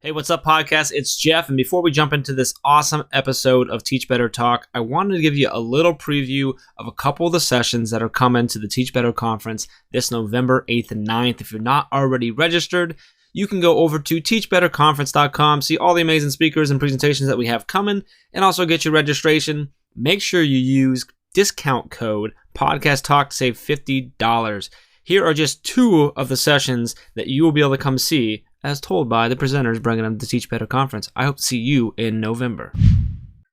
Hey, what's up, podcast? It's Jeff, and before we jump into this awesome episode of Teach Better Talk, I wanted to give you a little preview of a couple of the sessions that are coming to the Teach Better Conference this November 8th and 9th. If you're not already registered, you can go over to teachbetterconference.com, see all the amazing speakers and presentations that we have coming, and also get your registration. Make sure you use discount code Podcast Talk to save $50. Here are just two of the sessions that you will be able to come see as told by the presenters bringing them to the Teach Better Conference. I hope to see you in November.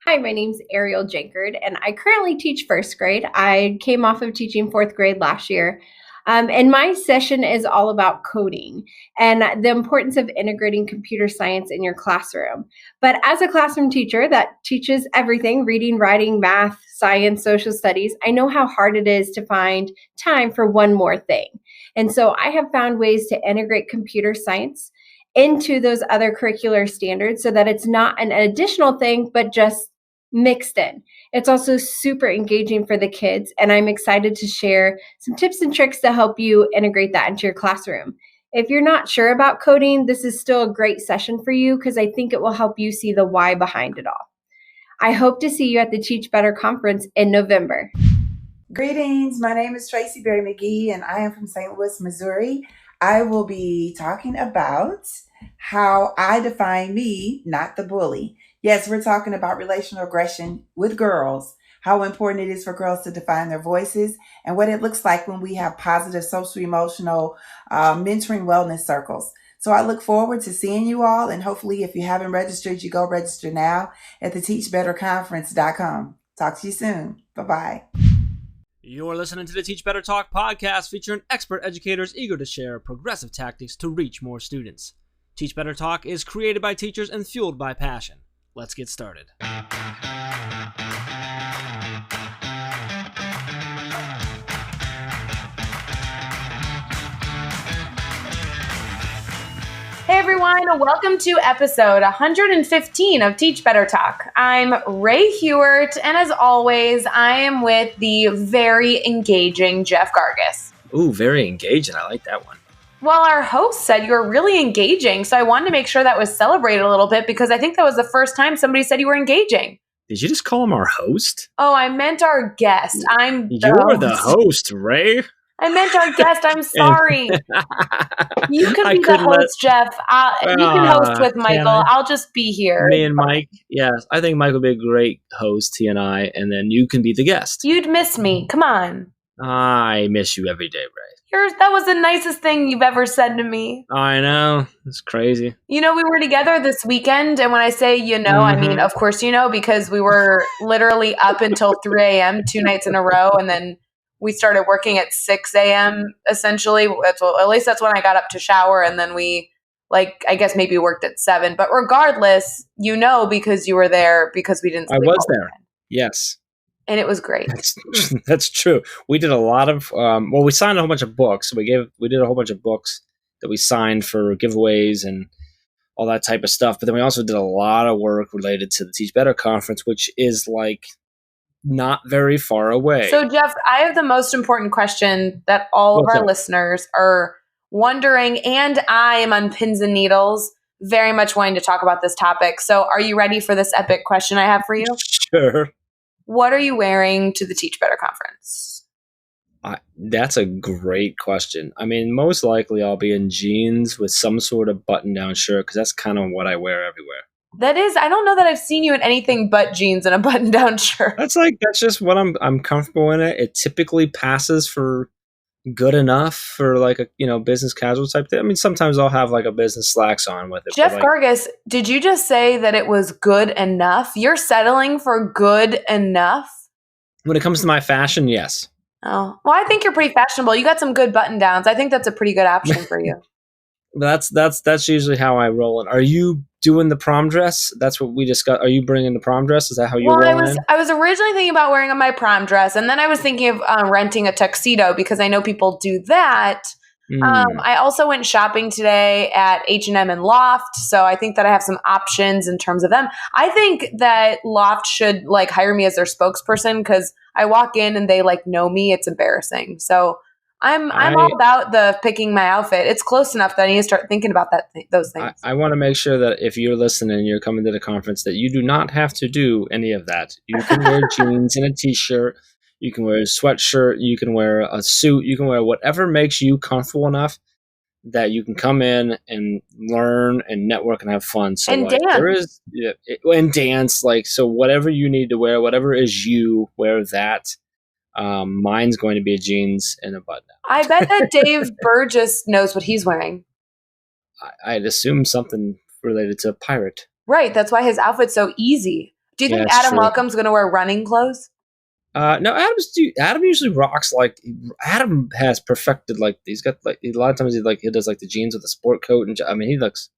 Hi, my name's Ariel Jankard, and I currently teach first grade. I came off of teaching fourth grade last year. And my session is all about coding and the importance of integrating computer science in your classroom. But as a classroom teacher that teaches everything, reading, writing, math, science, social studies, I know how hard it is to find time for one more thing. And so I have found ways to integrate computer science into those other curricular standards so that it's not an additional thing, but just mixed in. It's also super engaging for the kids, and I'm excited to share some tips and tricks to help you integrate that into your classroom. If you're not sure about coding, this is still a great session for you because I think it will help you see the why behind it all. I hope to see you at the Teach Better Conference in November. Greetings, my name is Tracy Berry McGee, and I am from St. Louis, Missouri. I will be talking about how I define me, not the bully. Yes, we're talking about relational aggression with girls, how important it is for girls to define their voices, and what it looks like when we have positive social emotional mentoring wellness circles. So I look forward to seeing you all, and hopefully if you haven't registered, you go register now at the teachbetterconference.com. Talk to you soon. Bye-bye. You're listening to the Teach Better Talk podcast featuring expert educators eager to share progressive tactics to reach more students. Teach Better Talk is created by teachers and fueled by passion. Let's get started. Hey everyone, welcome to episode 115 of Teach Better Talk. I'm Ray Hewart, and as always, I am with the very engaging Jeff Gargis. Ooh, very engaging. I like that one. Well, our host said you were really engaging, so I wanted to make sure that was celebrated a little bit because I think that was the first time somebody said you were engaging. Did you just call him our host? Oh, I meant our guest. You're the host, Ray. I meant our guest. I'm sorry. You can be the host, Jeff. You can host with Michael. I'll just be here. Me and Mike. Yes, I think Mike would be a great host, he and I, and then you can be the guest. You'd miss me. Come on. I miss you every day, Ray. That was the nicest thing you've ever said to me. I know. It's crazy. You know, we were together this weekend, and when I say I mean, of course you know, because we were literally up until 3 a.m. 2 nights in a row, and then we started working at 6 a.m. essentially. At least that's when I got up to shower, and then we, I guess maybe worked at 7. But regardless, because you were there, because we didn't sleep. I was there. Yes. And it was great. That's true. We did a lot of, we signed a whole bunch of books. We did a whole bunch of books that we signed for giveaways and all that type of stuff. But then we also did a lot of work related to the Teach Better Conference, which is not very far away. So Jeff, I have the most important question that all of our listeners are wondering, and I am on pins and needles, very much wanting to talk about this topic. So are you ready for this epic question I have for you? Sure. What are you wearing to the Teach Better Conference? That's a great question. I mean, most likely I'll be in jeans with some sort of button-down shirt because that's kind of what I wear everywhere. I don't know that I've seen you in anything but jeans and a button-down shirt. That's just what I'm comfortable in it. It typically passes for good enough for a business casual type thing. I mean, sometimes I'll have a business slacks on with it. Jeff Gargis, did you just say that it was good enough? You're settling for good enough? When it comes to my fashion, yes. Oh, well, I think you're pretty fashionable. You got some good button downs. I think that's a pretty good option for you. That's usually how I roll. Are you doing the prom dress? That's what we discussed. Are you bringing the prom dress? Is that how you're rolling? I was originally thinking about wearing my prom dress, and then I was thinking of renting a tuxedo because I know people do that. I also went shopping today at H&M and Loft, so I think that I have some options in terms of them. I think that Loft should hire me as their spokesperson because I walk in and they know me. It's embarrassing. So I'm all about the picking my outfit. It's close enough that I need to start thinking about those things. I want to make sure that if you're listening and you're coming to the conference, that you do not have to do any of that. You can wear jeans and a t-shirt. You can wear a sweatshirt. You can wear a suit. You can wear whatever makes you comfortable enough that you can come in and learn and network and have fun. So And like, dance. there is and dance. Like, so whatever you need to wear, whatever is you, wear that. Mine's going to be jeans and a button. I bet that Dave Burgess knows what he's wearing. I'd assume something related to a pirate. Right. That's why his outfit's so easy. Do you think that's Adam true. Welcome's going to wear running clothes? No, Adam usually rocks like Adam has perfected like he's got like a lot of times he does like the jeans with a sport coat and I mean he looks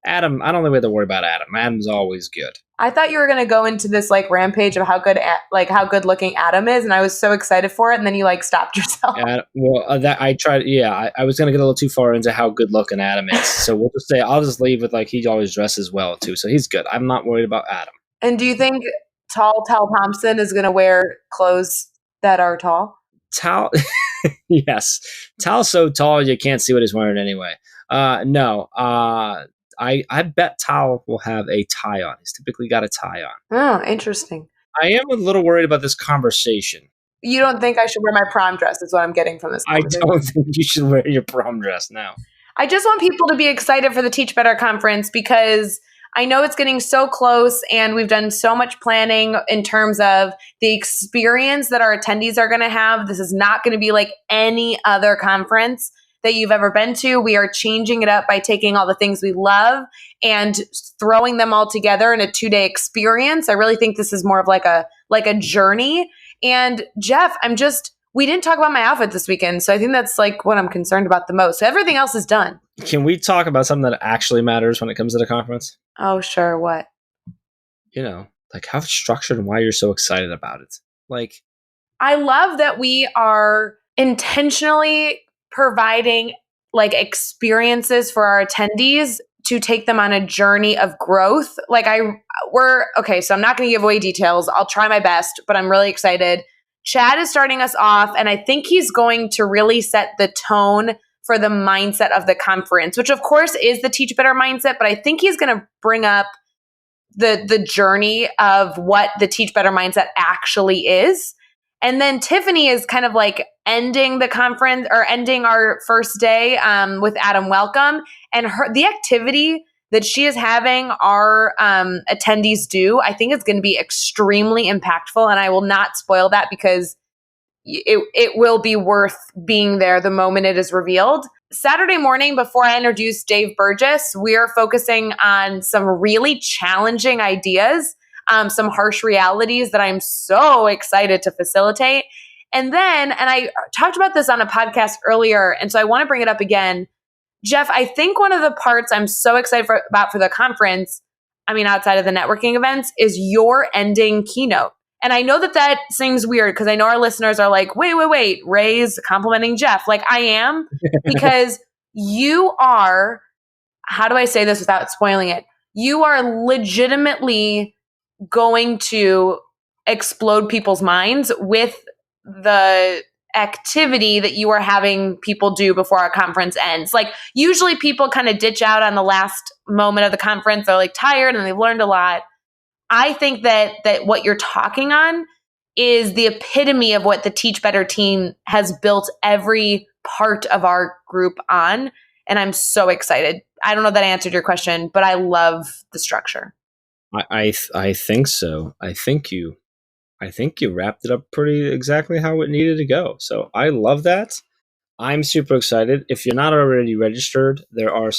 Adam. I don't think we have to worry about Adam. Adam's always good. I thought you were going to go into this like rampage of how good looking Adam is, and I was so excited for it, and then you like stopped yourself. That I tried. Yeah, I was going to get a little too far into how good looking Adam is, so we'll just say I'll just leave with like he always dresses well too, so he's good. I'm not worried about Adam. And do you think Tall Thompson is going to wear clothes that are tall? Tal, yes, Tal's so tall you can't see what he's wearing anyway. No. I bet Tal will have a tie on. He's typically got a tie on. Oh, interesting. I am a little worried about this conversation. You don't think I should wear my prom dress is what I'm getting from this conversation. I don't think you should wear your prom dress now. I just want people to be excited for the Teach Better conference because I know it's getting so close and we've done so much planning in terms of the experience that our attendees are going to have. This is not going to be like any other conference that you've ever been to. We are changing it up by taking all the things we love and throwing them all together in a 2-day experience. I really think this is more of like a journey. And Jeff, we didn't talk about my outfit this weekend. So I think that's like what I'm concerned about the most. So everything else is done. Can we talk about something that actually matters when it comes to the conference? Oh, sure. What? Like how it's structured and why you're so excited about it. Like, I love that we are intentionally providing like experiences for our attendees to take them on a journey of growth. Okay, so I'm not going to give away details. I'll try my best, but I'm really excited. Chad is starting us off, and I think he's going to really set the tone for the mindset of the conference, which of course is the Teach Better mindset, but I think he's going to bring up the journey of what the Teach Better mindset actually is. And then Tiffany is kind of like ending the conference or ending our first day with Adam Welcome. And the activity that she is having our attendees do, I think it's going to be extremely impactful. And I will not spoil that because it will be worth being there the moment it is revealed. Saturday morning, before I introduce Dave Burgess, we are focusing on some really challenging ideas, some harsh realities that I'm so excited to facilitate. And I talked about this on a podcast earlier, and so I want to bring it up again. Jeff, I think one of the parts I'm so excited about for the conference, outside of the networking events, is your ending keynote. And I know that seems weird because I know our listeners are like, wait, Ray's complimenting Jeff. Like I am, because you are, how do I say this without spoiling it? You are legitimately going to explode people's minds with the activity that you are having people do before our conference ends. Like usually people kind of ditch out on the last moment of the conference. They're like tired and they've learned a lot. I think that what you're talking on is the epitome of what the Teach Better team has built every part of our group on. And I'm so excited. I don't know that I answered your question, but I love the structure. I think so. I think you wrapped it up pretty exactly how it needed to go. So I love that. I'm super excited. If you're not already registered, there are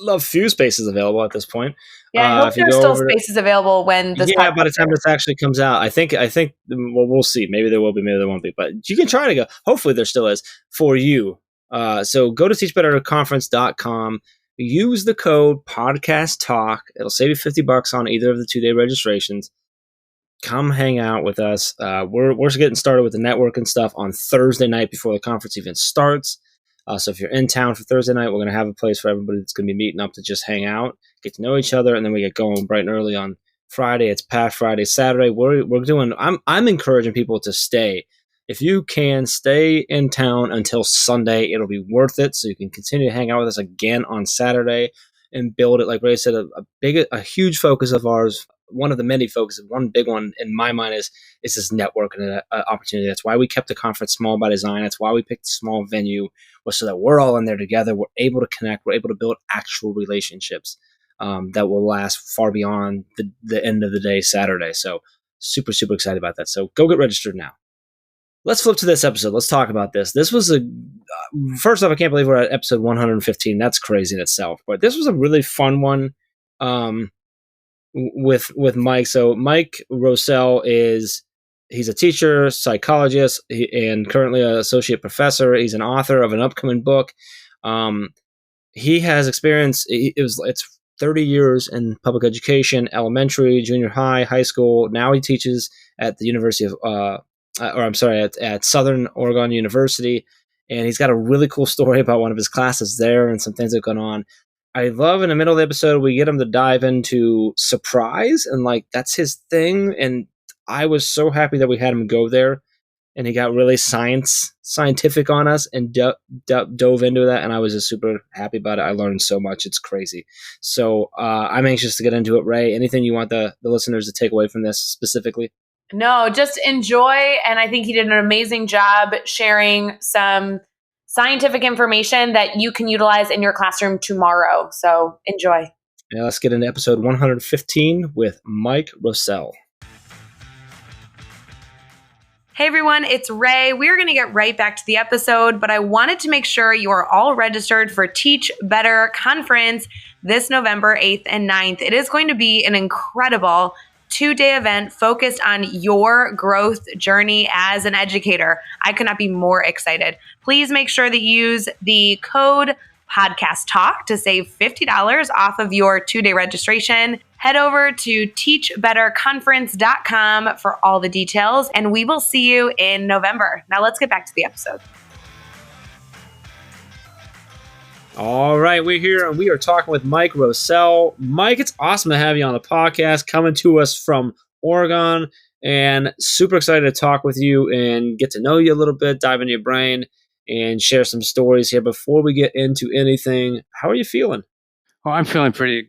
a few spaces available at this point. Yeah, I hope there's still spaces available when this. Yeah, by the time this actually comes out, I think. Well, we'll see. Maybe there will be, maybe there won't be. But you can try to go. Hopefully, there still is for you. So go to teachbetterconference.com. Use the code Podcast Talk. It'll save you $50 on either of the 2-day registrations. Come hang out with us. We're getting started with the network and stuff on Thursday night before the conference even starts. So if you're in town for Thursday night, we're going to have a place for everybody that's going to be meeting up to just hang out, get to know each other, and then we get going bright and early on Friday. It's Pat Friday, Saturday. I'm encouraging people to stay If you can stay in town until Sunday, it'll be worth it. So you can continue to hang out with us again on Saturday and build it. Like Ray said, a huge focus of ours. One of the many focuses, one big one in my mind is this networking opportunity. That's why we kept the conference small by design. That's why we picked a small venue, was so that we're all in there together. We're able to connect. We're able to build actual relationships that will last far beyond the end of the day, Saturday. So super, super excited about that. So go get registered now. Let's flip to this episode. Let's talk about this. This was first off, I can't believe we're at episode 115. That's crazy in itself. But this was a really fun one with Mike. So Mike Rousell he's a teacher, psychologist, and currently an associate professor. He's an author of an upcoming book. He has experience. It's 30 years in public education, elementary, junior high, high school. Now he teaches at the University of at Southern Oregon University, and he's got a really cool story about one of his classes there and some things that have gone on. I love in the middle of the episode, we get him to dive into surprise, and like that's his thing. And I was so happy that we had him go there, and he got really scientific on us and dove into that, and I was just super happy about it. I learned so much. It's crazy. So I'm anxious to get into it. Ray, anything you want the listeners to take away from this specifically? No, just enjoy. And I think he did an amazing job sharing some scientific information that you can utilize in your classroom tomorrow. So enjoy. Yeah, let's get into episode 115 with Mike Rousell. Hey everyone, it's Ray. We're going to get right back to the episode, but I wanted to make sure you are all registered for Teach Better Conference this November 8th and 9th. It is going to be an incredible 2-day event focused on your growth journey as an educator. I could not be more excited. Please make sure that you use the code Podcast Talk to save $50 off of your 2-day registration. Head over to teachbetterconference.com for all the details, and we will see you in November. Now let's get back to the episode. All right, we're here and we are talking with Mike Rousell. Mike, it's awesome to have you on the podcast, coming to us from Oregon, and super excited to talk with you and get to know you a little bit, dive into your brain, and share some stories here. Before we get into anything, how are you feeling? Well, I'm feeling pretty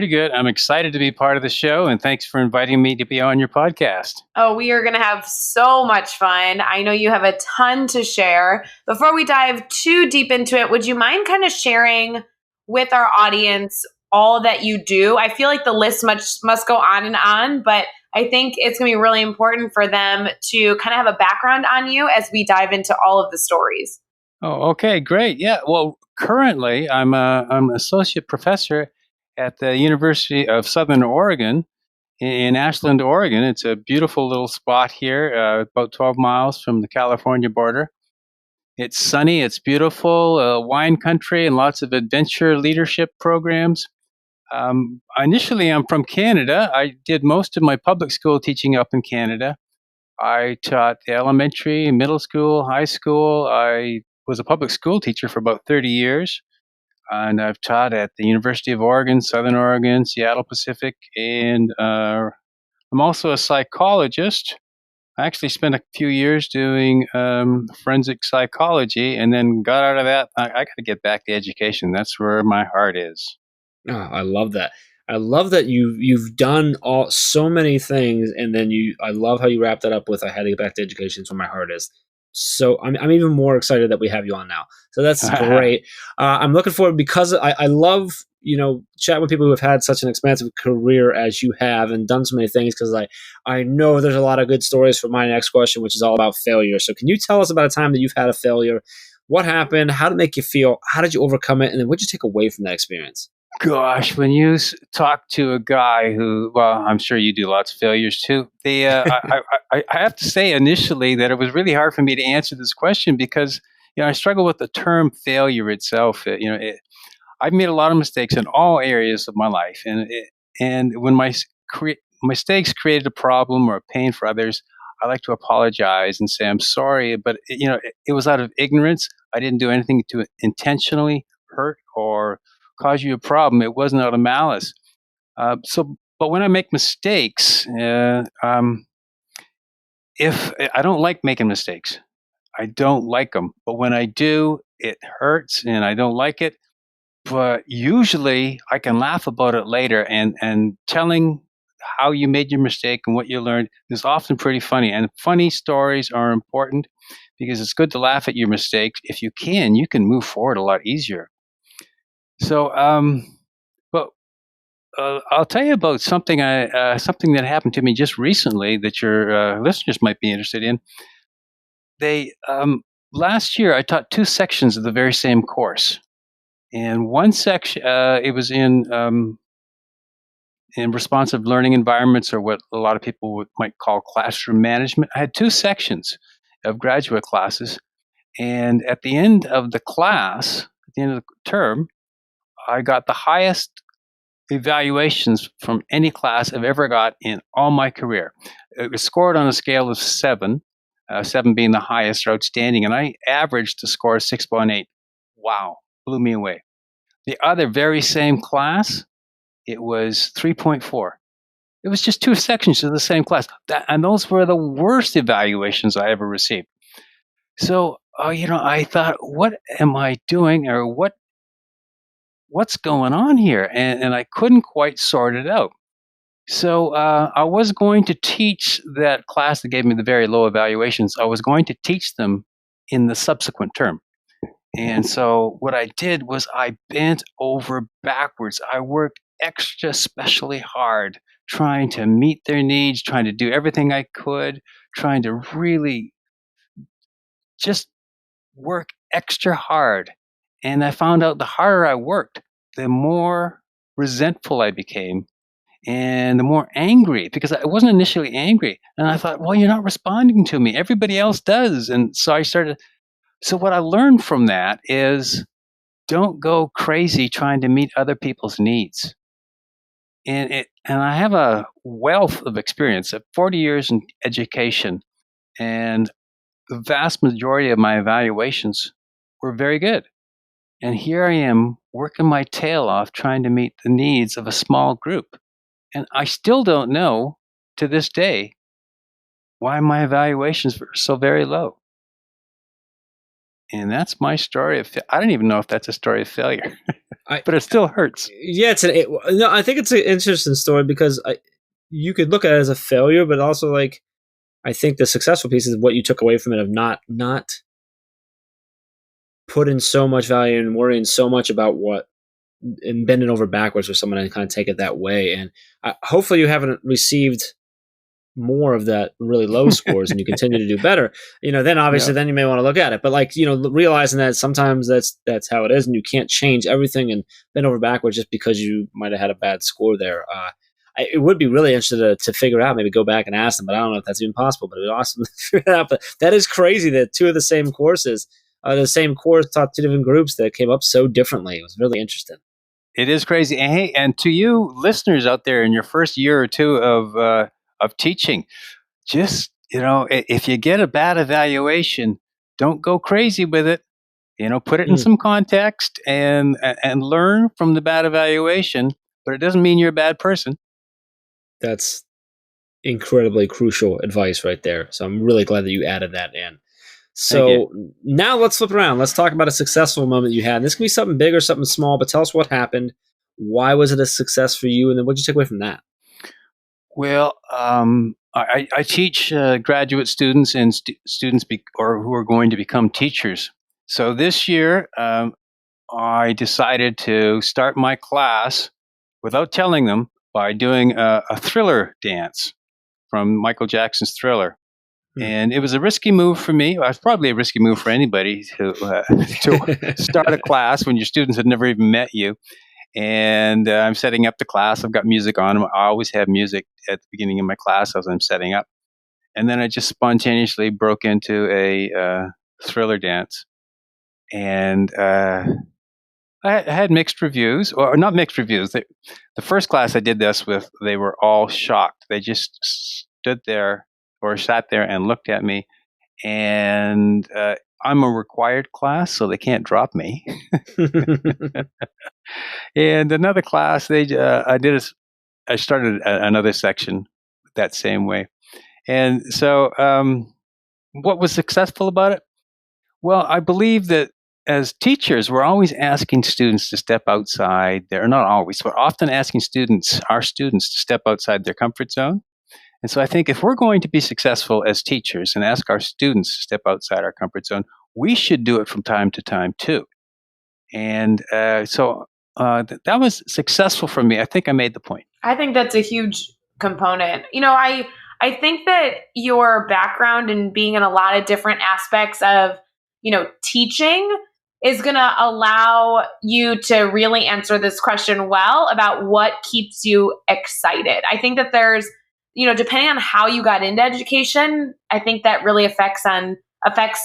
good. I'm excited to be part of the show, and thanks for inviting me to be on your podcast. Oh, we are going to have so much fun. I know you have a ton to share. Before we dive too deep into it, would you mind kind of sharing with our audience all that you do? I feel like the list must go on and on, but I think it's going to be really important for them to kind of have a background on you as we dive into all of the stories. Oh, okay, great. Yeah, well, currently I'm an associate professor at the University of Southern Oregon in Ashland, Oregon. It's a beautiful little spot here, about 12 miles from the California border. It's sunny, it's beautiful, wine country, and lots of adventure leadership programs. Initially, I'm from Canada. I did most of my public school teaching up in Canada. I taught elementary, middle school, high school. I was a public school teacher for about 30 years. And I've taught at the University of Oregon, Southern Oregon, Seattle Pacific, and I'm also a psychologist. I actually spent a few years doing forensic psychology, and then got out of that. I got to get back to education. That's where my heart is. Oh, I love that. I love that you've done so many things, and then I love how you wrapped that up with "I had to get back to education." That's where my heart is. So I'm even more excited that we have you on now. So that's great. I'm looking forward because I love chatting with people who have had such an expansive career as you have and done so many things, because I know there's a lot of good stories for my next question, which is all about failure. So can you tell us about a time that you've had a failure? What happened? How did it make you feel? How did you overcome it? And then what did you take away from that experience? Gosh, when you talk to a guy who, well, I'm sure you do lots of failures too. I have to say initially that it was really hard for me to answer this question because, I struggle with the term failure itself. I've made a lot of mistakes in all areas of my life, and when my mistakes created a problem or a pain for others, I like to apologize and say I'm sorry, but it was out of ignorance. I didn't do anything to intentionally hurt or cause you a problem. It wasn't out of malice. But when I make mistakes, if I don't like making mistakes, I don't like them. But when I do, it hurts and I don't like it. But usually I can laugh about it later, and telling how you made your mistake and what you learned is often pretty funny. And funny stories are important because it's good to laugh at your mistakes. If you can move forward a lot easier. So, but I'll tell you about something something that happened to me just recently that your listeners might be interested in. They last year I taught 2 sections of the very same course, and one section it was in responsive learning environments, or what a lot of people might call classroom management. I had 2 sections of graduate classes, and at the end of the class, at the end of the term, I got the highest evaluations from any class I've ever got in all my career. It was scored on a scale of 7, 7 being the highest or outstanding, and I averaged a score of 6.8. Wow, blew me away. The other very same class, it was 3.4. It was just 2 sections of the same class, and those were the worst evaluations I ever received. So, I thought, what am I doing, or what's going on here? And I couldn't quite sort it out. So I was going to teach that class that gave me the very low evaluations. I was going to teach them in the subsequent term. And so what I did was I bent over backwards. I worked extra specially hard trying to meet their needs, trying to do everything I could, trying to really just work extra hard. And I found out the harder I worked, the more resentful I became and the more angry, because I wasn't initially angry. And I thought, well, you're not responding to me. Everybody else does. And so so what I learned from that is don't go crazy trying to meet other people's needs. And I have a wealth of experience of 40 years in education, and the vast majority of my evaluations were very good. And here I am working my tail off trying to meet the needs of a small group. And I still don't know to this day why my evaluations were so very low. And that's my story of I don't even know if that's a story of failure, but it still hurts. Yeah, no, I think it's an interesting story because you could look at it as a failure, but also like I think the successful piece is what you took away from it of not putting so much value and worrying so much about what and bending over backwards for someone to kind of take it that way. And hopefully you haven't received more of that really low scores and you continue to do better, then obviously then you may want to look at it. But like, realizing that sometimes that's how it is and you can't change everything and bend over backwards just because you might have had a bad score there. It would be really interesting to figure out, maybe go back and ask them, but I don't know if that's even possible, but it'd be awesome to figure it out. But that is crazy that 2 of the same courses, the same course taught 2 different groups that came up so differently. It was really interesting. It is crazy. And hey, and to you listeners out there in your first year or 2 of teaching, just, if you get a bad evaluation, don't go crazy with it. Put it in some context and learn from the bad evaluation, but it doesn't mean you're a bad person. That's incredibly crucial advice right there. So I'm really glad that you added that in. So now let's flip around. Let's talk about a successful moment you had. This can be something big or something small, but tell us what happened. Why was it a success for you? And then what did you take away from that? Well, I teach graduate students and students or who are going to become teachers. So this year, I decided to start my class without telling them by doing a Thriller dance from Michael Jackson's Thriller. And it was a risky move for me. It was probably a risky move for anybody to start a class when your students had never even met you. And I'm setting up the class. I've got music on. I always have music at the beginning of my class as I'm setting up. And then I just spontaneously broke into a Thriller dance. And I had mixed reviews, or not mixed reviews. The first class I did this with, they were all shocked. They just stood there or sat there and looked at me. And I'm a required class, so they can't drop me. And another class, I started another section that same way. And so, what was successful about it? Well, I believe that as teachers, we're always asking students to step outside there. Not always, but often asking our students to step outside their comfort zone. And so I think if we're going to be successful as teachers and ask our students to step outside our comfort zone, we should do it from time to time too. And that was successful for me. I think I made the point. I think that's a huge component. I think that your background and being in a lot of different aspects of, teaching is going to allow you to really answer this question well about what keeps you excited. I think that there's, depending on how you got into education, I think that really affects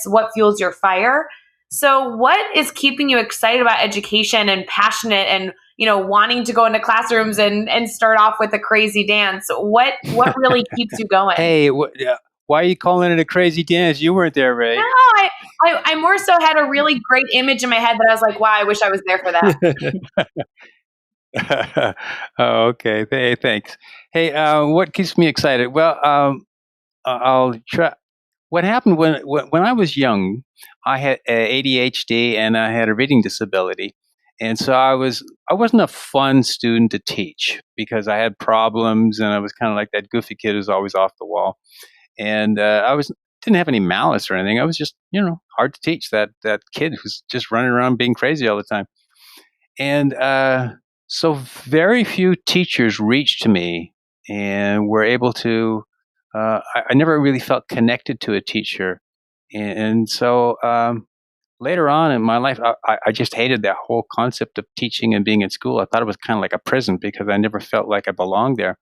what fuels your fire. So what is keeping you excited about education and passionate and, wanting to go into classrooms and start off with a crazy dance? What really keeps you going? Hey, why are you calling it a crazy dance? You weren't there, Ray. No, I more so had a really great image in my head that I was like, wow, I wish I was there for that. Oh, okay. Hey, thanks. Hey, what keeps me excited? Well, I'll try. What happened when I was young, I had ADHD and I had a reading disability. And so I wasn't a fun student to teach because I had problems and I was kind of like that goofy kid who's always off the wall. And didn't have any malice or anything. I was just, hard to teach, that kid who's just running around being crazy all the time. And so very few teachers reached to me and were able to, I never really felt connected to a teacher. And so later on in my life, I just hated that whole concept of teaching and being in school. I thought it was kind of like a prison because I never felt like I belonged there.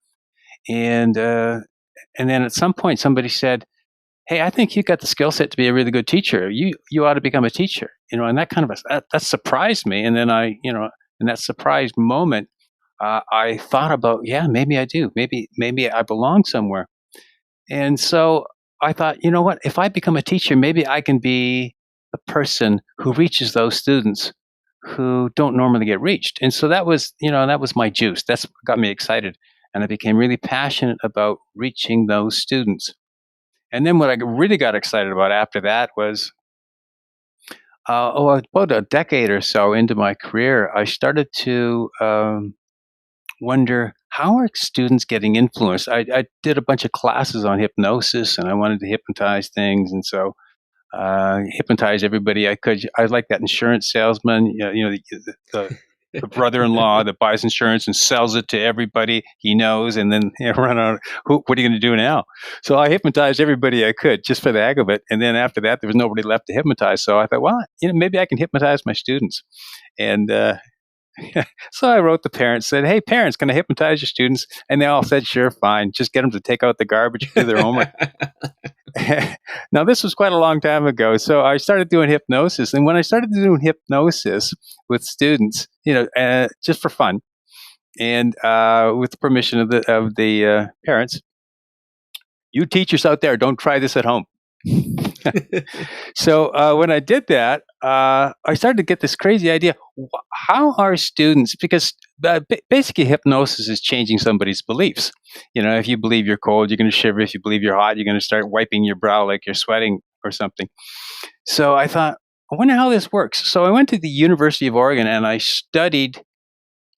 And then at some point, somebody said, "Hey, I think you got the skill set to be a really good teacher. You ought to become a teacher." And that kind of that surprised me. And then in that surprised moment, I thought about, yeah, maybe I do. Maybe I belong somewhere. And so I thought, you know what? If I become a teacher, maybe I can be the person who reaches those students who don't normally get reached. And so that was my juice. That's what got me excited. And I became really passionate about reaching those students. And then what I really got excited about after that was, about a decade or so into my career, I started to wonder, how are students getting influenced? I did a bunch of classes on hypnosis, and I wanted to hypnotize things, and so hypnotize everybody I could. I was like that insurance salesman, the brother-in-law that buys insurance and sells it to everybody he knows, and then run out. What are you going to do now? So I hypnotized everybody I could just for the heck of it, and then after that, there was nobody left to hypnotize. So I thought, well, maybe I can hypnotize my students, and so I wrote the parents, said, "Hey, parents, can I hypnotize your students?" And they all said, "Sure, fine. Just get them to take out the garbage, do their homework." Now, this was quite a long time ago. So I started doing hypnosis. And when I started doing hypnosis with students, just for fun and with the permission of the parents, you teachers out there, don't try this at home. So when I did that, I started to get this crazy idea. How are students, because basically hypnosis is changing somebody's beliefs. If you believe you're cold, you're going to shiver. If you believe you're hot, you're going to start wiping your brow like you're sweating or something. So I thought, I wonder how this works. So I went to the University of Oregon and I studied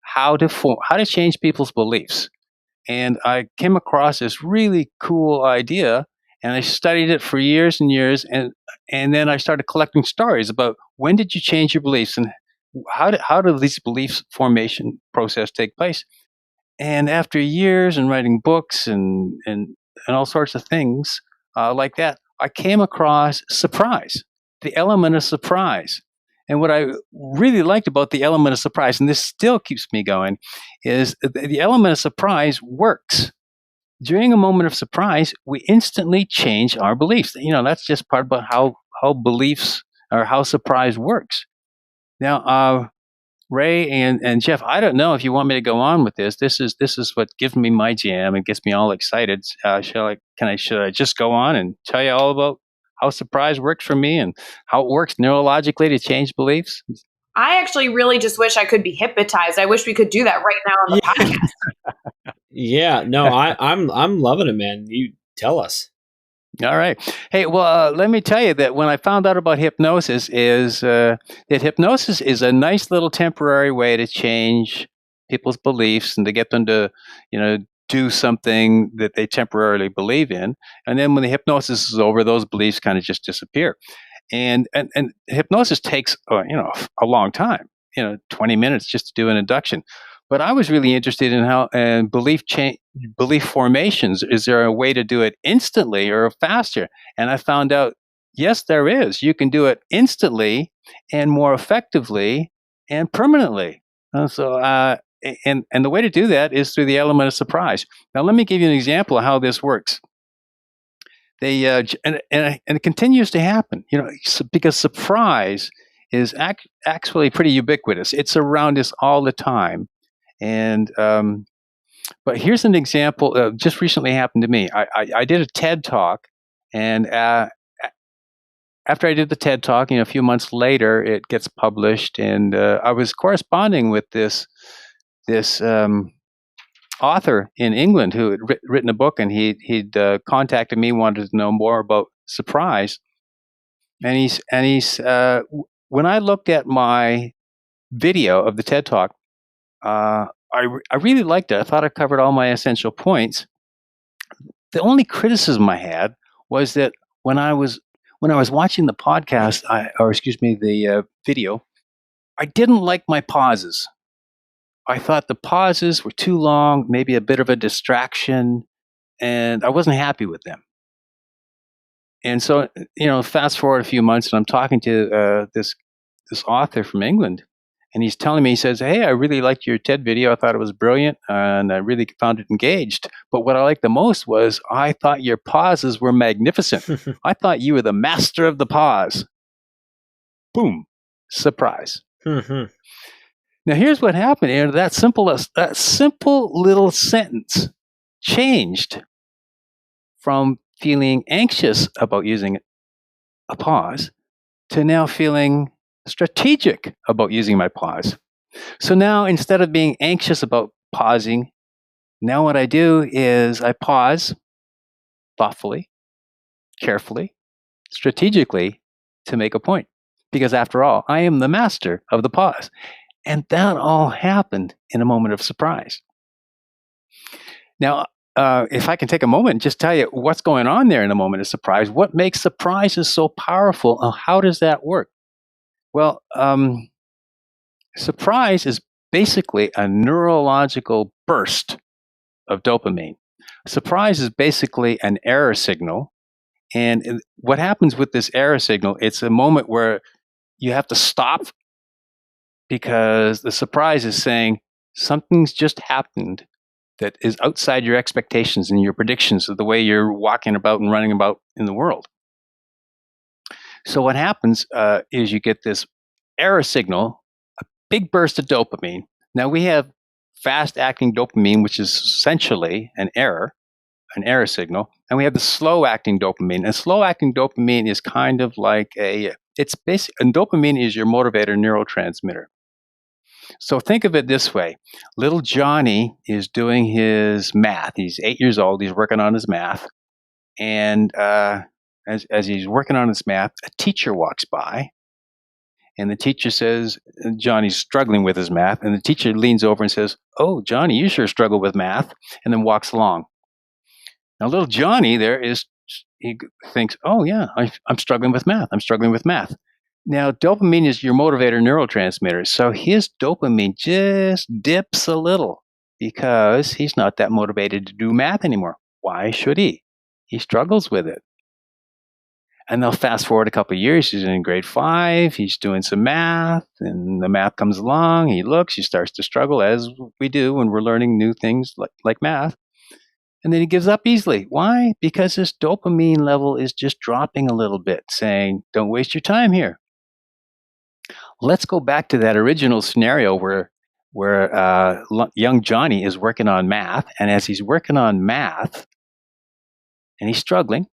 how to change people's beliefs. And I came across this really cool idea. And I studied it for years and years, and then I started collecting stories about when did you change your beliefs and how do these beliefs formation process take place. And after years and writing books and all sorts of things like that, I came across surprise, the element of surprise. And what I really liked about the element of surprise, and this still keeps me going, is the element of surprise works. During a moment of surprise, we instantly change our beliefs. That's just part about how beliefs or how surprise works. Now, Ray and Jeff, I don't know if you want me to go on with this. This is what gives me my jam and gets me all excited. Should I just go on and tell you all about how surprise works for me and how it works neurologically to change beliefs? I actually really just wish I could be hypnotized. I wish we could do that right now on the podcast. Yeah, no, I'm loving it, man. Tell us. All right. Hey, well, let me tell you that when I found out about hypnosis is that hypnosis is a nice little temporary way to change people's beliefs and to get them to, do something that they temporarily believe in. And then when the hypnosis is over, those beliefs kind of just disappear. And hypnosis takes, a long time, 20 minutes just to do an induction. But I was really interested in how and belief formations. Is there a way to do it instantly or faster? And I found out, yes, there is. You can do it instantly and more effectively and permanently. And the way to do that is through the element of surprise. Now, let me give you an example of how this works. And it continues to happen, because surprise is actually pretty ubiquitous. It's around us all the time. And but here's an example. Just recently happened to me. I did a TED talk, and after I did the TED talk, a few months later, it gets published, and I was corresponding with this author in England who had written a book, and he'd contacted me, wanted to know more about surprise, and he's when I looked at my video of the TED talk. I really liked it. I thought I covered all my essential points. The only criticism I had was that when I was watching the podcast, the video, I didn't like my pauses. I thought the pauses were too long, maybe a bit of a distraction, and I wasn't happy with them. And so, fast forward a few months, and I'm talking to this author from England. And he's telling me, he says, hey, I really liked your TED video. I thought it was brilliant, and I really found it engaged. But what I liked the most was I thought your pauses were magnificent. I thought you were the master of the pause. Boom. Surprise. Now, here's what happened. That simple little sentence changed from feeling anxious about using a pause to now feeling strategic about using my pause. So now, instead of being anxious about pausing, now what I do is I pause thoughtfully, carefully, strategically to make a point. Because after all, I am the master of the pause. And that all happened in a moment of surprise. Now, if I can take a moment and just tell you what's going on there in a moment of surprise, what makes surprises so powerful, and how does that work? Well, surprise is basically a neurological burst of dopamine. Surprise is basically an error signal. And what happens with this error signal, it's a moment where you have to stop because the surprise is saying something's just happened that is outside your expectations and your predictions of the way you're walking about and running about in the world. So what happens is you get this error signal, a big burst of dopamine. Now we have fast-acting dopamine, which is essentially an error signal, and we have the slow-acting dopamine. And slow-acting dopamine is kind of like and dopamine is your motivator neurotransmitter. So think of it this way. Little Johnny is doing his math. He's 8 years old. He's working on his math. And as he's working on his math, a teacher walks by. And the teacher says, Johnny's struggling with his math. And the teacher leans over and says, oh, Johnny, you sure struggle with math. And then walks along. Now, little Johnny he thinks, oh, yeah, I'm struggling with math. I'm struggling with math. Now, dopamine is your motivator neurotransmitter. So his dopamine just dips a little because he's not that motivated to do math anymore. Why should he? He struggles with it. And they'll fast forward a couple of years. He's in grade 5. He's doing some math, and the math comes along. He looks. He starts to struggle, as we do when we're learning new things like math. And then he gives up easily. Why? Because his dopamine level is just dropping a little bit, saying, don't waste your time here. Let's go back to that original scenario where young Johnny is working on math. And as he's working on math, and he's struggling,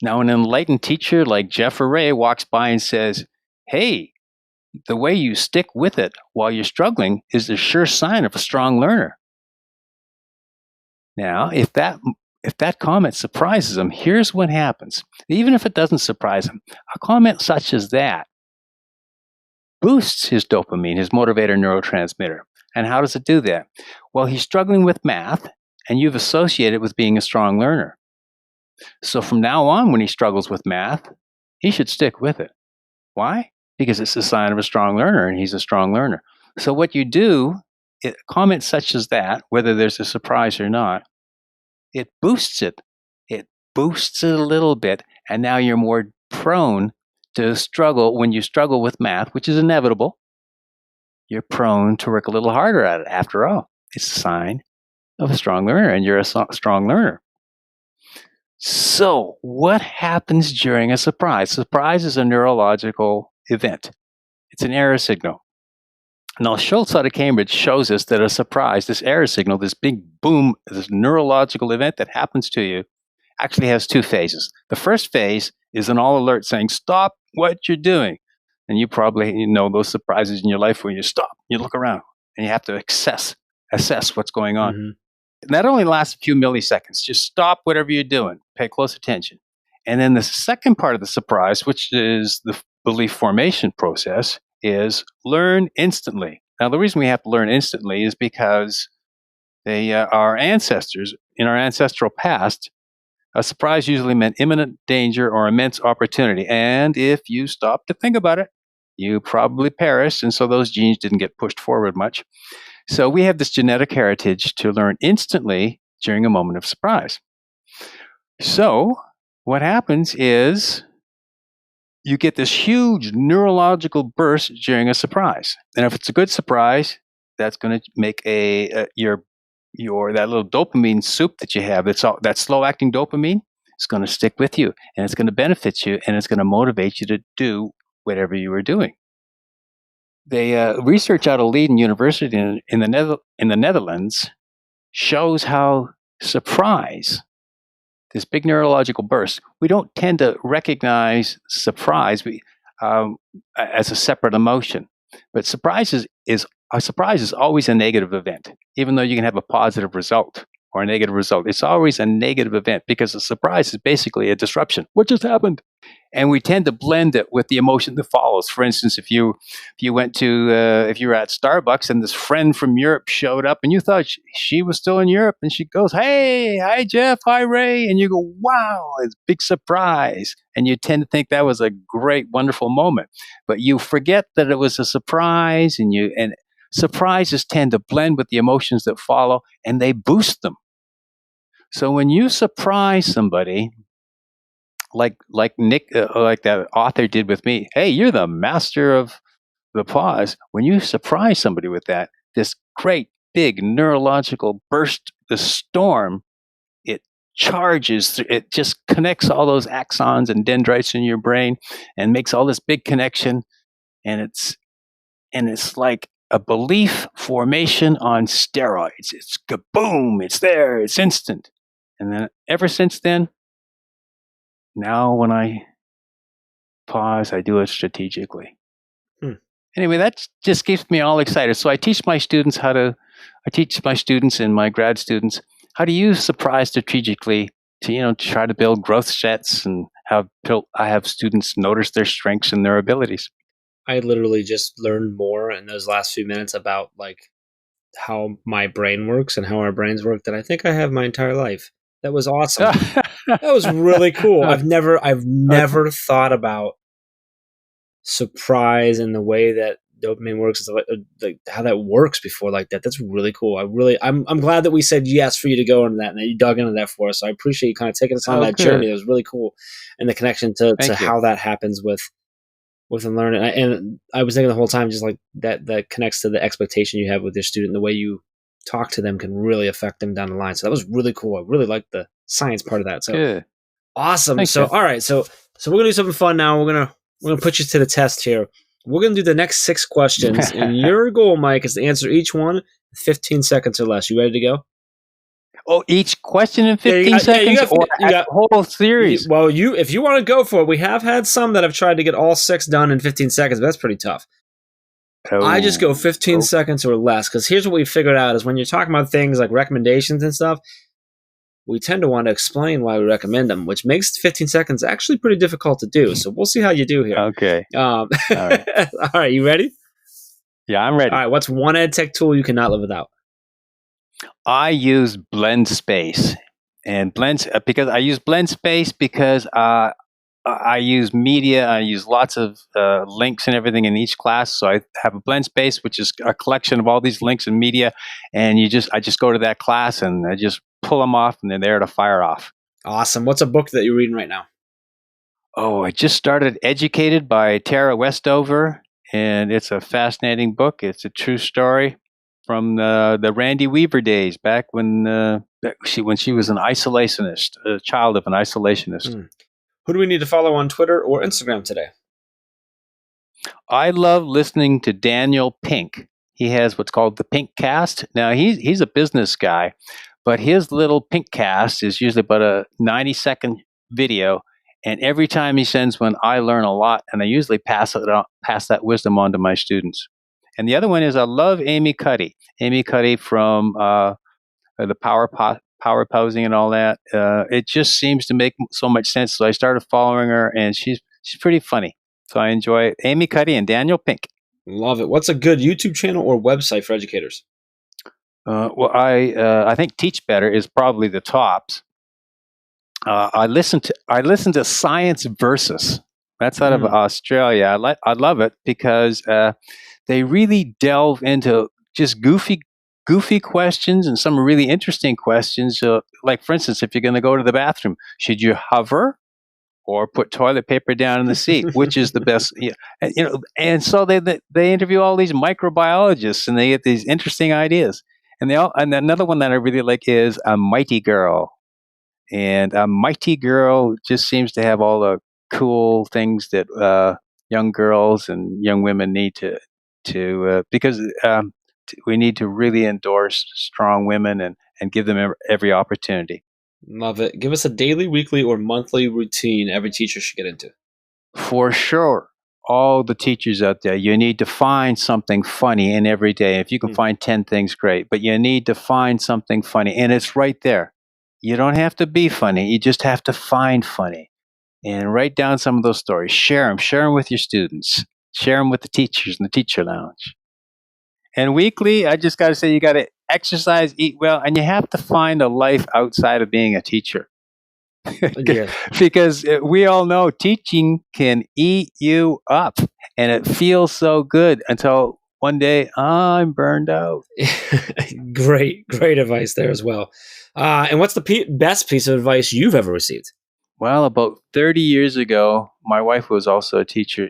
now an enlightened teacher like Jeff or Ray walks by and says, hey, the way you stick with it while you're struggling is a sure sign of a strong learner. Now, if that if that comment surprises him, here's what happens. Even if it doesn't surprise him, a comment such as that boosts his dopamine, his motivator neurotransmitter. And how does it do that? Well, he's struggling with math, and you've associated it with being a strong learner. So from now on, when he struggles with math, he should stick with it. Why? Because it's a sign of a strong learner, and he's a strong learner. So what you do, comments such as that, whether there's a surprise or not, it boosts it. It boosts it a little bit, and now you're more prone to struggle. When you struggle with math, which is inevitable, you're prone to work a little harder at it. After all, it's a sign of a strong learner, and you're a strong learner. So what happens during a surprise? Surprise is a neurological event. It's an error signal. Now, Schultz out of Cambridge shows us that a surprise, this error signal, this big boom, this neurological event that happens to you, actually has two phases. The first phase is an all alert saying, stop what you're doing. And you probably know those surprises in your life where you stop, you look around, and you have to assess what's going on. Mm-hmm. And that only lasts a few milliseconds. Just stop whatever you're doing. Pay close attention. And then the second part of the surprise, which is the belief formation process, is learn instantly. Now, the reason we have to learn instantly is because our ancestors, in our ancestral past, a surprise usually meant imminent danger or immense opportunity. And if you stop to think about it, you probably perished. And so those genes didn't get pushed forward much. So we have this genetic heritage to learn instantly during a moment of surprise. So what happens is you get this huge neurological burst during a surprise. And if it's a good surprise, that's going to make your that little dopamine soup that you have, that slow-acting dopamine, is going to stick with you, and it's going to benefit you, and it's going to motivate you to do whatever you were doing. Research out of Leiden University in the Netherlands shows how surprise, this big neurological burst, we don't tend to recognize surprise as a separate emotion. But surprise is always a negative event, even though you can have a positive result or a negative result. It's always a negative event because a surprise is basically a disruption. What just happened? And we tend to blend it with the emotion that follows. For instance, if you were at Starbucks and this friend from Europe showed up and you thought she was still in Europe, and she goes, "Hey, hi Jeff, hi Ray," and you go, "Wow, it's a big surprise." And you tend to think that was a great, wonderful moment, but you forget that it was a surprise, and surprises tend to blend with the emotions that follow, and they boost them. So when you surprise somebody, like Nick, like that author did with me, hey, you're the master of the pause. When you surprise somebody with that, this great big neurological burst, the storm, it charges, it just connects all those axons and dendrites in your brain and makes all this big connection, and it's like a belief formation on steroids. It's kaboom, it's there, it's instant. And then ever since then, now when I pause, I do it strategically. Anyway, that just keeps me all excited. So I teach my students and my grad students how to use surprise strategically to try to build growth sets and I have students notice their strengths and their abilities. I literally just learned more in those last few minutes about like how my brain works and how our brains work that I think I have my entire life. That was awesome. That was really cool. I've never thought about surprise and the way that dopamine works, like how that works before like that. That's really cool. I'm glad that we said yes for you to go into that and that you dug into that for us. So I appreciate you kind of taking us on that journey. It was really cool. And the connection to how that happens with them learning. And I was thinking the whole time, just like that connects to the expectation you have with your student. The way you talk to them can really affect them down the line. So that was really cool. I really liked the science part of that. So good. Awesome. Thanks, so, all right. So we're going to do something fun now. We're going to put you to the test here. We're going to do the next 6 questions. And your goal, Mike, is to answer each one in 15 seconds or less. You ready to go? Oh, each question in 15 seconds? You got a whole series? Well, if you want to go for it, we have had some that have tried to get all 6 done in 15 seconds, but that's pretty tough. Oh, I just go 15 seconds or less, because here's what we figured out is when you're talking about things like recommendations and stuff, we tend to want to explain why we recommend them, which makes 15 seconds actually pretty difficult to do. So we'll see how you do here. Okay. All right. All right, you ready? Yeah, I'm ready. All right, what's one ed tech tool you cannot live without? I use Blend Space, and because I use Blend Space because I use media. I use lots of links and everything in each class. So I have a Blend Space, which is a collection of all these links and media, and I just go to that class and I just pull them off, and they're there to fire off. Awesome. What's a book that you're reading right now? Oh, I just started Educated by Tara Westover, and it's a fascinating book. It's a true story from the Randy Weaver days, back when she was an isolationist, a child of an isolationist. Who do we need to follow on Twitter or Instagram today? I love listening to Daniel Pink. He has what's called the Pink Cast. Now, he's a business guy, but his little Pink Cast is usually about a 90-second video. And every time he sends one, I learn a lot, and I usually pass that wisdom on to my students. And the other one is I love Amy Cuddy. Amy Cuddy from the power posing and all that. It just seems to make so much sense. So I started following her, and she's pretty funny. So I enjoy it. Amy Cuddy and Daniel Pink. Love it. What's a good YouTube channel or website for educators? Well, I think Teach Better is probably the tops. I listen to Science Versus. That's out of Australia. I love it because they really delve into just goofy questions and some really interesting questions. Like, for instance, if you're going to go to the bathroom, should you hover or put toilet paper down in the seat? Which is the best? And so they interview all these microbiologists, and they get these interesting ideas. And another one that I really like is A Mighty Girl. And A Mighty Girl just seems to have all the cool things that young girls and young women need to because we need to really endorse strong women and give them every opportunity. Love it. Give us a daily, weekly, or monthly routine every teacher should get into. For sure. All the teachers out there, you need to find something funny in every day. If you can find 10 things, great. But you need to find something funny, and it's right there. You don't have to be funny. You just have to find funny. And write down some of those stories. Share them with your students. Share them with the teachers in the teacher lounge. And weekly, I just got to say, you got to exercise, eat well, and you have to find a life outside of being a teacher. Yeah. Because we all know teaching can eat you up, and it feels so good until one day I'm burned out. Great advice there as well. And what's the best piece of advice you've ever received? Well, about 30 years ago, my wife was also a teacher.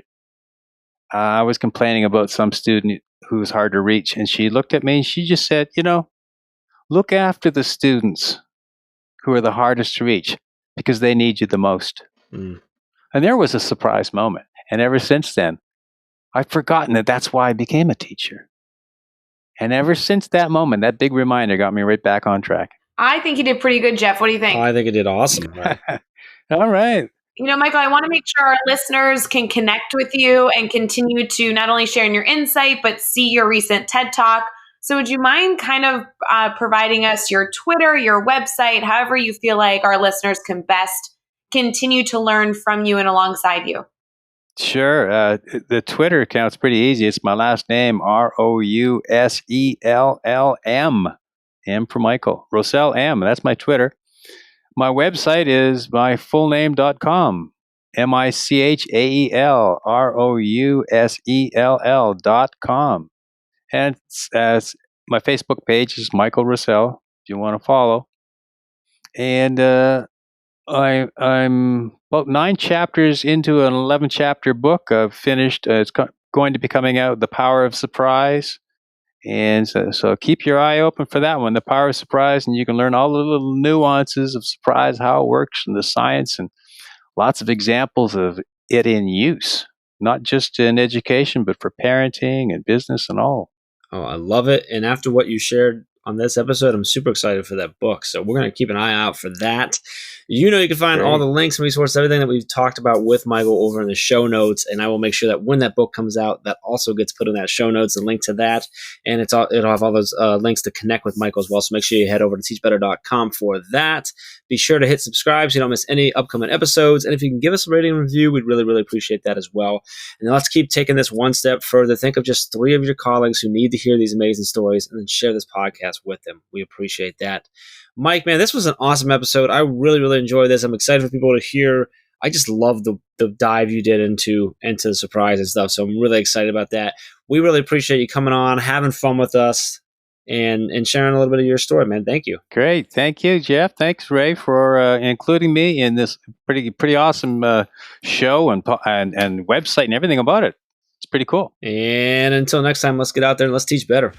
I was complaining about some student who was hard to reach, and she looked at me and she just said, look after the students who are the hardest to reach because they need you the most. And there was a surprise moment. And ever since then, I've forgotten that's why I became a teacher. And ever since that moment, that big reminder got me right back on track. I think you did pretty good, Jeff. What do you think? Oh, I think it did awesome. Right. All right. Michael, I want to make sure our listeners can connect with you and continue to not only share in your insight, but see your recent TED Talk. So would you mind kind of providing us your Twitter, your website, however you feel like our listeners can best continue to learn from you and alongside you? Sure. The Twitter account's pretty easy. It's my last name, Roussellm. M for Michael. Rousell M. That's my Twitter. My website is myfullname.com. MichaelRoussell.com. And my Facebook page is Michael Rousell, if you want to follow. And I'm about 9 chapters into an 11-chapter book. I've finished. It's going to be coming out, The Power of Surprise. And so keep your eye open for that one, The Power of Surprise, and you can learn all the little nuances of surprise, how it works, and the science, and lots of examples of it in use, not just in education, but for parenting and business and all. Oh, I love it. And after what you shared on this episode. I'm super excited for that book. So we're going to keep an eye out for that. You know, you can find all the links and resources, everything that we've talked about with Michael over in the show notes. And I will make sure that when that book comes out, that also gets put in that show notes, a link to that. And it'll have all those links to connect with Michael as well. So make sure you head over to teachbetter.com for that. Be sure to hit subscribe so you don't miss any upcoming episodes. And if you can give us a rating and review, we'd really, really appreciate that as well. And let's keep taking this one step further. Think of just 3 of your colleagues who need to hear these amazing stories and then share this podcast with them. We appreciate that. Mike, man, this was an awesome episode. I really, really enjoyed this. I'm excited for people to hear. I just love the dive you did into the surprise and stuff. So I'm really excited about that. We really appreciate you coming on, having fun with us, and sharing a little bit of your story, man. Thank you. Great. Thank you, Jeff. Thanks, Ray, for including me in this pretty awesome show and website and everything about it. It's pretty cool. And until next time, let's get out there and let's teach better.